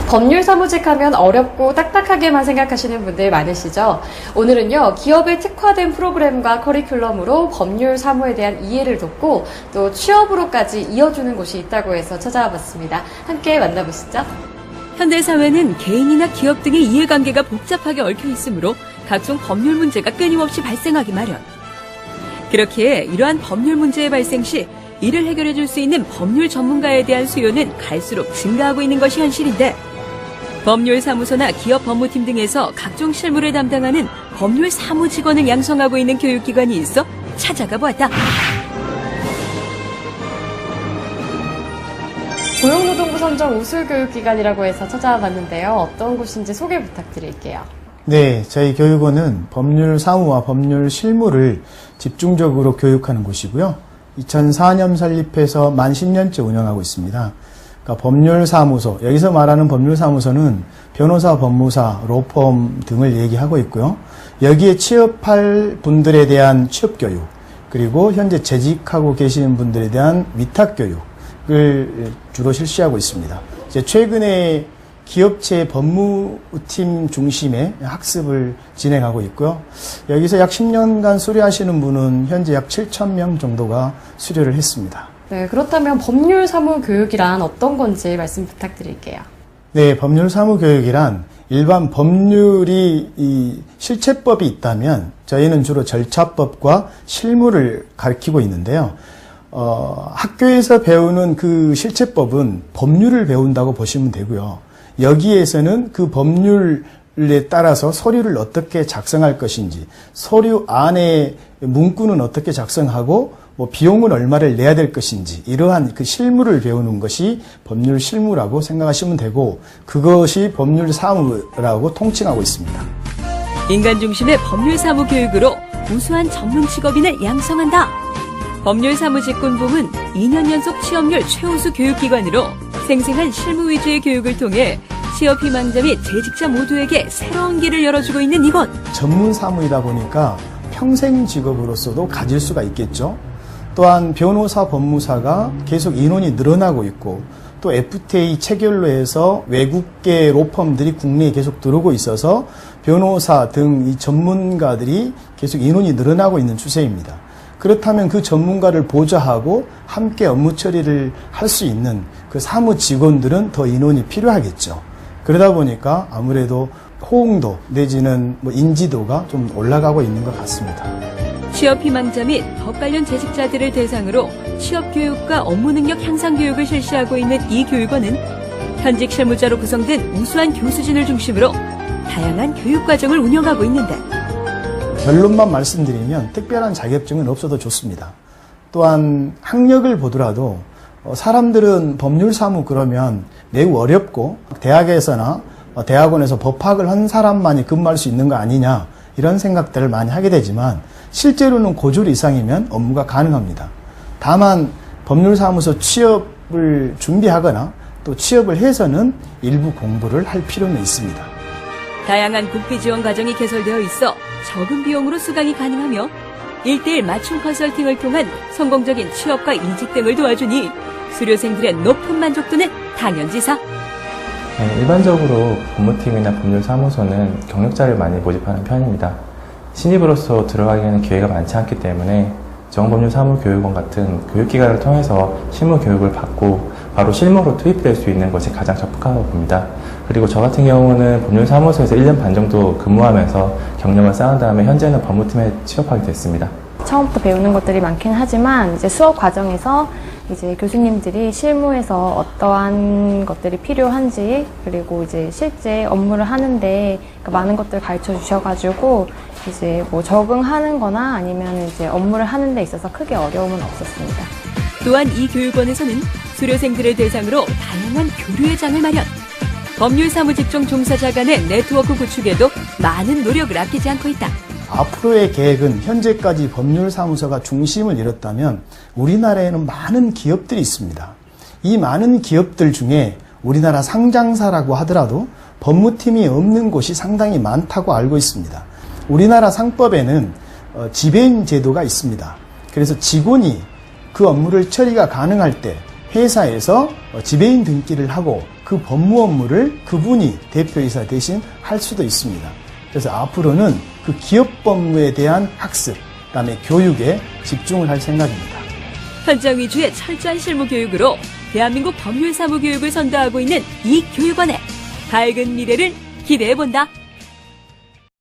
법률 사무직 하면 어렵고 딱딱하게만 생각하시는 분들 많으시죠? 오늘은요, 기업에 특화된 프로그램과 커리큘럼으로 법률 사무에 대한 이해를 돕고 또 취업으로까지 이어주는 곳이 있다고 해서 찾아와 봤습니다. 함께 만나보시죠. 현대사회는 개인이나 기업 등의 이해관계가 복잡하게 얽혀 있으므로 각종 법률 문제가 끊임없이 발생하기 마련. 그렇기에 이러한 법률 문제의 발생 시 이를 해결해 줄 수 있는 법률 전문가에 대한 수요는 갈수록 증가하고 있는 것이 현실인데, 법률사무소나 기업 법무팀 등에서 각종 실무를 담당하는 법률 사무 직원을 양성하고 있는 교육기관이 있어 찾아가 보았다. 고용노동부 선정 우수교육기관이라고 해서 찾아와 봤는데요. 어떤 곳인지 소개 부탁드릴게요. 네, 저희 교육원은 법률 사무와 법률 실무를 집중적으로 교육하는 곳이고요. 2004년 설립해서 만 10년째 운영하고 있습니다. 그러니까 법률사무소, 여기서 말하는 법률사무소는 변호사, 법무사, 로펌 등을 얘기하고 있고요. 여기에 취업할 분들에 대한 취업교육, 그리고 현재 재직하고 계시는 분들에 대한 위탁교육을 주로 실시하고 있습니다. 이제 최근에 기업체 법무팀 중심의 학습을 진행하고 있고요. 여기서 약 10년간 수료하시는 분은 현재 약 7,000명 정도가 수료를 했습니다. 네, 그렇다면 법률 사무 교육이란 어떤 건지 말씀 부탁드릴게요. 네, 법률 사무 교육이란 일반 법률이 이 실체법이 있다면 저희는 주로 절차법과 실무를 가르치고 있는데요. 학교에서 배우는 그 실체법은 법률을 배운다고 보시면 되고요. 여기에서는 그 법률에 따라서 서류를 어떻게 작성할 것인지, 서류 안에 문구는 어떻게 작성하고 뭐 비용은 얼마를 내야 될 것인지, 이러한 그 실무를 배우는 것이 법률 실무라고 생각하시면 되고, 그것이 법률 사무라고 통칭하고 있습니다. 인간 중심의 법률 사무 교육으로 우수한 전문 직업인을 양성한다. 법률 사무 직군부는 2년 연속 취업률 최우수 교육기관으로 생생한 실무 위주의 교육을 통해 취업 희망자 및 재직자 모두에게 새로운 길을 열어주고 있는 이곳. 전문 사무이다 보니까 평생 직업으로서도 가질 수가 있겠죠. 또한 변호사, 법무사가 계속 인원이 늘어나고 있고, 또 FTA 체결로 해서 외국계 로펌들이 국내에 계속 들어오고 있어서 변호사 등 이 전문가들이 계속 인원이 늘어나고 있는 추세입니다. 그렇다면 그 전문가를 보좌하고 함께 업무 처리를 할 수 있는 그 사무 직원들은 더 인원이 필요하겠죠. 그러다 보니까 아무래도 호응도 내지는 뭐 인지도가 좀 올라가고 있는 것 같습니다. 취업 희망자 및 법 관련 재직자들을 대상으로 취업 교육과 업무 능력 향상 교육을 실시하고 있는 이 교육원은 현직 실무자로 구성된 우수한 교수진을 중심으로 다양한 교육 과정을 운영하고 있는데, 결론만 말씀드리면 특별한 자격증은 없어도 좋습니다. 또한 학력을 보더라도 사람들은 법률 사무 그러면 매우 어렵고 대학에서나 대학원에서 법학을 한 사람만이 근무할 수 있는 거 아니냐, 이런 생각들을 많이 하게 되지만 실제로는 고졸 이상이면 업무가 가능합니다. 다만 법률사무소 취업을 준비하거나 또 취업을 해서는 일부 공부를 할 필요는 있습니다. 다양한 국비 지원 과정이 개설되어 있어 적은 비용으로 수강이 가능하며 1:1 맞춤 컨설팅을 통한 성공적인 취업과 이직 등을 도와주니 수료생들의 높은 만족도는 당연지사. 네, 일반적으로 법무팀이나 법률사무소는 경력자를 많이 모집하는 편입니다. 신입으로서 들어가기에는 기회가 많지 않기 때문에 정법률사무교육원 같은 교육기관을 통해서 실무 교육을 받고 바로 실무로 투입될 수 있는 것이 가장 적합하다고 봅니다. 그리고 저 같은 경우는 법률사무소에서 1년 반 정도 근무하면서 경력을 쌓은 다음에 현재는 법무팀에 취업하게 됐습니다. 처음부터 배우는 것들이 많긴 하지만 이제 수업 과정에서 이제 교수님들이 실무에서 어떠한 것들이 필요한지, 그리고 이제 실제 업무를 하는데 많은 것들을 가르쳐 주셔가지고 이제 뭐 적응하는 거나 아니면 이제 업무를 하는 데 있어서 크게 어려움은 없었습니다. 또한 이 교육원에서는 수료생들을 대상으로 다양한 교류의 장을 마련. 법률 사무 직종 종사자 간의 네트워크 구축에도 많은 노력을 아끼지 않고 있다. 앞으로의 계획은 현재까지 법률사무소가 중심을 잃었다면 우리나라에는 많은 기업들이 있습니다. 이 많은 기업들 중에 우리나라 상장사라고 하더라도 법무팀이 없는 곳이 상당히 많다고 알고 있습니다. 우리나라 상법에는 지배인 제도가 있습니다. 그래서 직원이 그 업무를 처리가 가능할 때 회사에서 지배인 등기를 하고 그 법무 업무를 그분이 대표이사 대신 할 수도 있습니다. 그래서 앞으로는 그 기업 법무에 대한 학습, 그다음에 교육에 집중을 할 생각입니다. 현장 위주의 철저한 실무 교육으로 대한민국 법률 사무 교육을 선도하고 있는 이 교육원의 밝은 미래를 기대해본다.